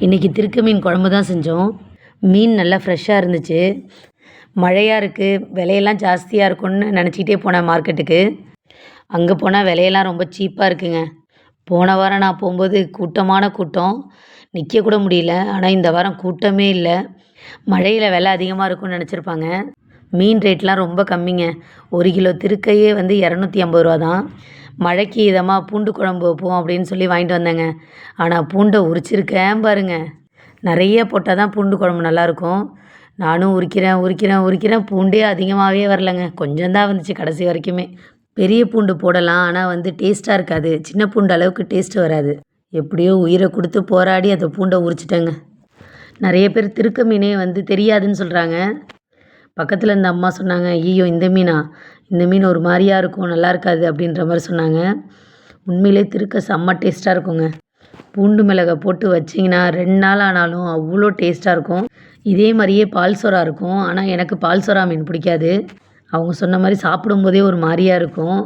இன்றைக்கி திருக்க மீன் குழம்பு தான் செஞ்சோம். மீன் நல்லா ஃப்ரெஷ்ஷாக இருந்துச்சு. மழையாக இருக்குது, விலையெல்லாம் ஜாஸ்தியாக இருக்கும்னு நினச்சிக்கிட்டே போனேன் மார்க்கெட்டுக்கு. அங்கே போனால் விலையெல்லாம் ரொம்ப சீப்பாக இருக்குங்க. போன வாரம் நான் போகும்போது கூட்டமான கூட்டம், நிற்க கூட முடியல. ஆனால் இந்த வாரம் கூட்டமே இல்லை. மழையில் விலை அதிகமாக இருக்கும்னு நினச்சிருப்பாங்க. மீன் ரேட்லாம் ரொம்ப கம்மிங்க. 1 கிலோ திருக்கையே வந்து 250 ரூபா தான். மழைக்கு இதமாக பூண்டு குழம்பு வைப்போம் அப்படின்னு சொல்லி வாங்கிட்டு வந்தேங்க. ஆனால் பூண்டை உரிச்சிருக்கேன் பாருங்க. நிறைய போட்டால் தான் பூண்டு குழம்பு நல்லாயிருக்கும். நானும் உரிக்கிறேன் பூண்டே அதிகமாகவே வரலைங்க. கொஞ்சம் தான் வந்துச்சு கடைசி வரைக்குமே. பெரிய பூண்டு போடலாம், ஆனால் வந்து டேஸ்ட்டாக இருக்காது. சின்ன பூண்டு அளவுக்கு டேஸ்ட்டு வராது. எப்படியோ உயிரை கொடுத்து போராடி அந்த பூண்டை உரிச்சிட்டேங்க. நிறைய பேர் திருக்க மீனே வந்து தெரியாதுன்னு சொல்கிறாங்க. பக்கத்தில் இருந்த அம்மா சொன்னாங்க, ஐயோ இந்த மீன் ஒரு மாதிரியாக இருக்கும், நல்லா இருக்காது அப்படின்ற மாதிரி சொன்னாங்க. உண்மையிலே திருக்க செம்ம டேஸ்ட்டாக இருக்குங்க. பூண்டு மிளகை போட்டு வச்சிங்கன்னா 2 நாள் ஆனாலும் அவ்வளோ டேஸ்ட்டாக இருக்கும். இதே மாதிரியே பால் சொரா இருக்கும். ஆனால் எனக்கு பால் சொரா மீன் பிடிக்காது. அவங்க சொன்ன மாதிரி சாப்பிடும்போதே ஒரு மாதிரியாக இருக்கும்.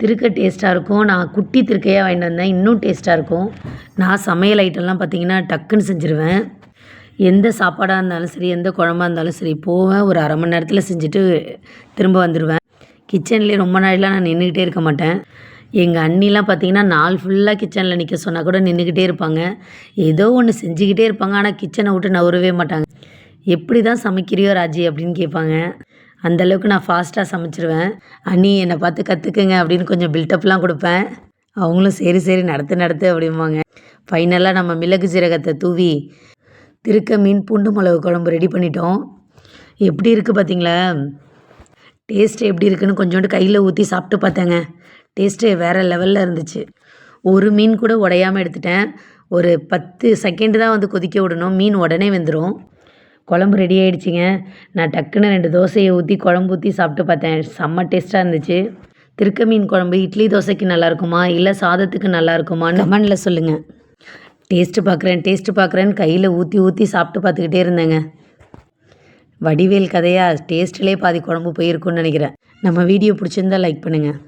திருக்க டேஸ்ட்டாக இருக்கும். நான் குட்டி திருக்கையாக வாங்கிட்டு வந்தேன், இன்னும் டேஸ்ட்டாக இருக்கும். நான் சமையல் ஐட்டம்லாம் பார்த்திங்கன்னா டக்குன்னு செஞ்சுருவேன். எந்த சாப்பாடாக இருந்தாலும் சரி, எந்த குழம்பாக இருந்தாலும் சரி, போவேன், ஒரு 1/2 மணி நேரத்தில் செஞ்சுட்டு திரும்ப வந்துடுவேன். கிச்சன்லேயே ரொம்ப நாளெலாம் நான் நின்றுக்கிட்டே இருக்க மாட்டேன். எங்கள் அண்ணிலாம் பார்த்திங்கன்னா நாள் ஃபுல்லாக கிச்சனில் நிற்க சொன்னால் கூட நின்றுக்கிட்டே இருப்பாங்க. ஏதோ ஒன்று செஞ்சுக்கிட்டே இருப்பாங்க. ஆனால் கிச்சனை விட்டு நவரவே மாட்டாங்க. எப்படி தான் சமைக்கிறியோ ராஜி அப்படின்னு கேட்பாங்க. அந்தளவுக்கு நான் ஃபாஸ்ட்டாக சமைச்சிருவேன். அண்ணி என்னை பார்த்து கற்றுக்குங்க அப்படின்னு கொஞ்சம் பில்டப்லாம் கொடுப்பேன். அவங்களும் சரி நடத்து அப்படிம்பாங்க. ஃபைனலாக நம்ம மிளகு சீரகத்தை தூவி திருக்க மீன் பூண்டு மிளகு குழம்பு ரெடி பண்ணிட்டோம். எப்படி இருக்குது பார்த்தீங்களா? டேஸ்ட்டு எப்படி இருக்குதுன்னு கொஞ்சோண்டு கையில் ஊற்றி சாப்பிட்டு பார்த்தேங்க. டேஸ்ட்டு வேறு லெவலில் இருந்துச்சு. ஒரு மீன் கூட உடையாமல் எடுத்துட்டேன். ஒரு 10 செகண்டு தான் வந்து கொதிக்க விடணும். மீன் உடனே வெந்துடும். குழம்பு ரெடி ஆகிடுச்சிங்க. நான் டக்குன்னு 2 தோசையை ஊற்றி குழம்பு ஊற்றி சாப்பிட்டு பார்த்தேன். செம்ம டேஸ்ட்டாக இருந்துச்சு. திருக்க மீன் குழம்பு இட்லி தோசைக்கு நல்லாயிருக்குமா, இல்லை சாதத்துக்கு நல்லாயிருக்குமான்னு கமெண்டில் சொல்லுங்கள். டேஸ்ட்டு பார்க்குறேன்னு கையில் ஊற்றி சாப்பிட்டு பார்த்துக்கிட்டே இருந்தேங்க. வடிவேல் கதையாக டேஸ்ட்லேயே பாதி குழம்பு போயிருக்குன்னு நினைக்கிறேன். நம்ம வீடியோ பிடிச்சிருந்தா லைக் பண்ணுங்கள்.